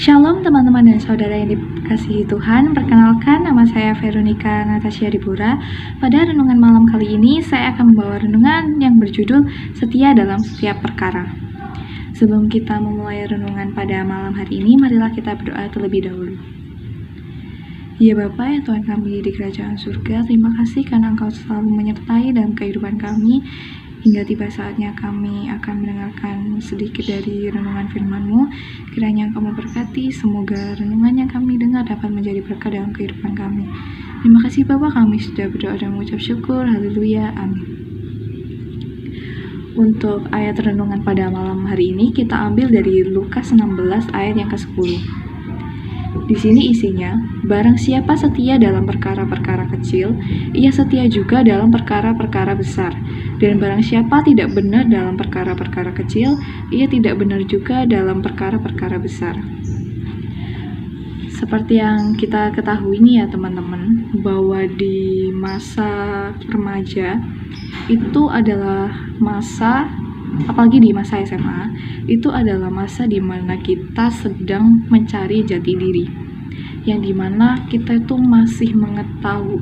Shalom teman-teman dan saudara yang dikasihi Tuhan. Perkenalkan, nama saya Veronica Natasha Dibura. Pada renungan malam kali ini, saya akan membawa renungan yang berjudul Setia dalam Setiap Perkara. Sebelum kita memulai renungan pada malam hari ini, marilah kita berdoa terlebih dahulu. Ya Bapa, ya Tuhan kami di kerajaan surga, terima kasih karena Engkau selalu menyertai dalam kehidupan kami. Hingga tiba saatnya kami akan mendengarkan sedikit dari renungan firman-Mu. Kiranya Engkau memberkati, semoga renungan yang kami dengar dapat menjadi berkat dalam kehidupan kami. Terima kasih Bapa, kami sudah berdoa dan mengucap syukur. Haleluya, amin. Untuk ayat renungan pada malam hari ini kita ambil dari Lukas 16 ayat yang ke-10. Di sini isinya, barang siapa setia dalam perkara-perkara kecil, ia setia juga dalam perkara-perkara besar. Dan barang siapa tidak benar dalam perkara-perkara kecil, ia tidak benar juga dalam perkara-perkara besar. Seperti yang kita ketahui nih ya teman-teman, bahwa di masa remaja itu adalah masa, apalagi di masa SMA, itu adalah masa di mana kita sedang mencari jati diri, yang dimana kita itu masih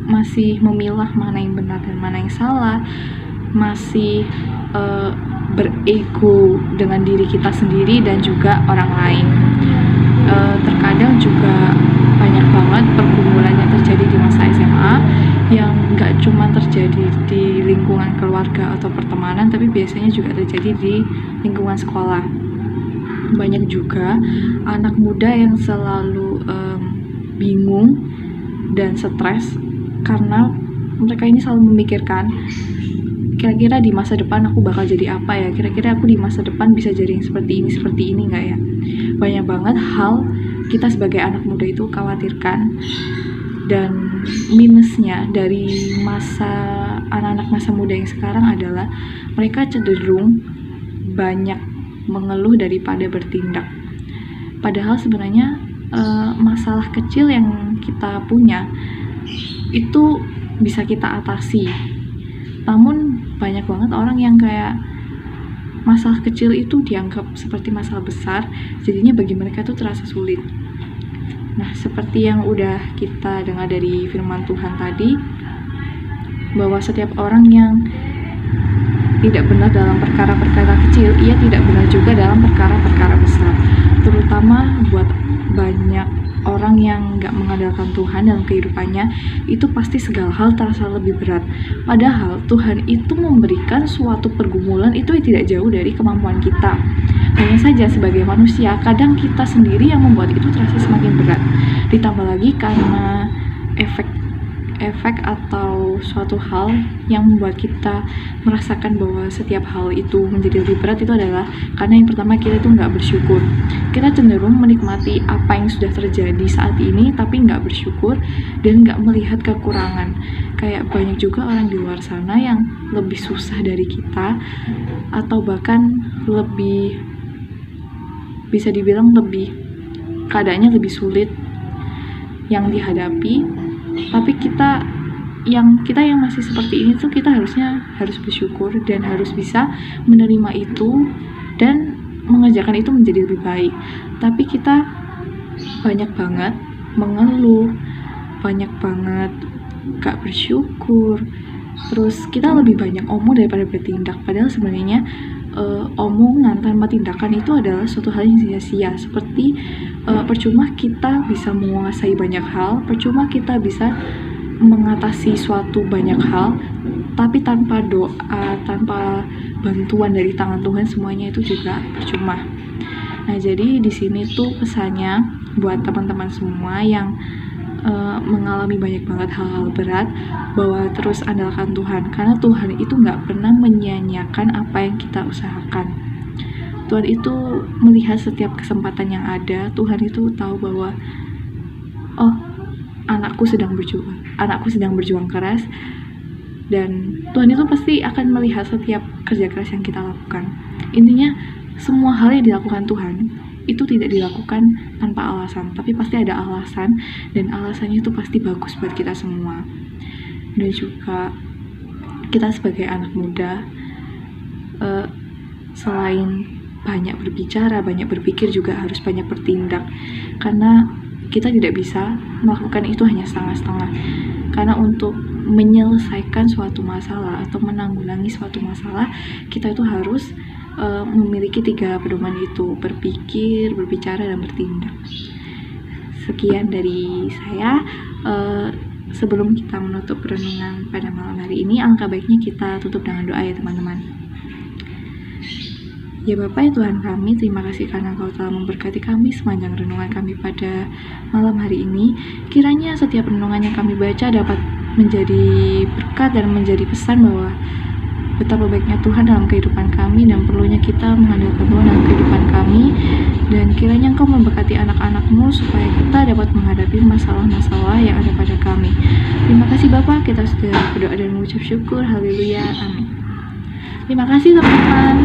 masih memilah mana yang benar dan mana yang salah, masih berego dengan diri kita sendiri dan juga orang lain. Terkadang juga banyak banget pergumulan yang terjadi di masa SMA yang gak cuma terjadi di lingkungan keluarga atau pertemanan, tapi biasanya juga terjadi di lingkungan sekolah. Banyak juga anak muda yang selalu bingung dan stres karena mereka ini selalu memikirkan, kira-kira di masa depan aku bakal jadi apa ya, kira-kira aku di masa depan bisa jadi yang seperti ini nggak ya. Banyak banget hal kita sebagai anak muda itu khawatirkan. Dan minusnya dari anak-anak masa muda yang sekarang adalah mereka cenderung banyak mengeluh daripada bertindak. Padahal sebenarnya masalah kecil yang kita punya itu bisa kita atasi. Namun banyak banget orang yang kayak masalah kecil itu dianggap seperti masalah besar, jadinya bagi mereka itu terasa sulit. Nah, seperti yang udah kita dengar dari firman Tuhan tadi, bahwa setiap orang yang tidak benar dalam perkara-perkara kecil, ia tidak benar juga dalam perkara-perkara besar. Terutama buat banyak orang yang gak mengandalkan Tuhan dalam kehidupannya, itu pasti segala hal terasa lebih berat. Padahal Tuhan itu memberikan suatu pergumulan itu tidak jauh dari kemampuan kita. Hanya saja sebagai manusia, kadang kita sendiri yang membuat itu terasa semakin berat. Ditambah lagi karena efek atau suatu hal yang membuat kita merasakan bahwa setiap hal itu menjadi lebih berat, itu adalah karena yang pertama kita itu nggak bersyukur. Kita cenderung menikmati apa yang sudah terjadi saat ini tapi nggak bersyukur dan nggak melihat kekurangan. Kayak banyak juga orang di luar sana yang lebih susah dari kita, atau bahkan lebih, bisa dibilang lebih, keadaannya lebih sulit yang dihadapi. Tapi kita yang masih seperti ini tuh, kita harus bersyukur dan harus bisa menerima itu dan mengerjakan itu menjadi lebih baik. Tapi kita banyak banget mengeluh, banyak banget gak bersyukur, terus kita lebih banyak omong daripada bertindak. Padahal sebenarnya omongan tanpa tindakan itu adalah suatu hal yang sia-sia. Seperti percuma kita bisa menguasai banyak hal, percuma kita bisa mengatasi suatu banyak hal, tapi tanpa doa, tanpa bantuan dari tangan Tuhan, semuanya itu juga percuma. Nah, jadi di sini tuh pesannya buat teman-teman semua yang mengalami banyak banget hal-hal berat, bahwa terus andalkan Tuhan, karena Tuhan itu gak pernah menyia-nyiakan apa yang kita usahakan. Tuhan itu melihat setiap kesempatan yang ada. Tuhan itu tahu bahwa anakku sedang berjuang keras, dan Tuhan itu pasti akan melihat setiap kerja keras yang kita lakukan. Intinya semua hal yang dilakukan Tuhan itu tidak dilakukan tanpa alasan, tapi pasti ada alasan, dan alasannya itu pasti bagus buat kita semua. Dan juga kita sebagai anak muda, selain banyak berbicara, banyak berpikir, juga harus banyak bertindak, karena kita tidak bisa melakukan itu hanya setengah-setengah. Karena untuk menyelesaikan suatu masalah atau menanggulangi suatu masalah, kita itu harus memiliki 3 pedoman itu: berpikir, berbicara, dan bertindak. Sekian dari saya. Sebelum kita menutup renungan pada malam hari ini, alangkah baiknya kita tutup dengan doa ya teman-teman. Ya Bapa ya Tuhan kami, terima kasih karena Engkau telah memberkati kami sepanjang renungan kami pada malam hari ini. Kiranya setiap renungan yang kami baca dapat menjadi berkat dan menjadi pesan bahwa betapa baiknya Tuhan dalam kehidupan kami dan perlunya kita mengandalkan Tuhan dalam kehidupan kami. Dan kiranya Engkau memberkati anak-anak-Mu supaya kita dapat menghadapi masalah-masalah yang ada pada kami. Terima kasih Bapa, kita sudah berdoa dan mengucap syukur. Haleluya, amin. Terima kasih teman-teman.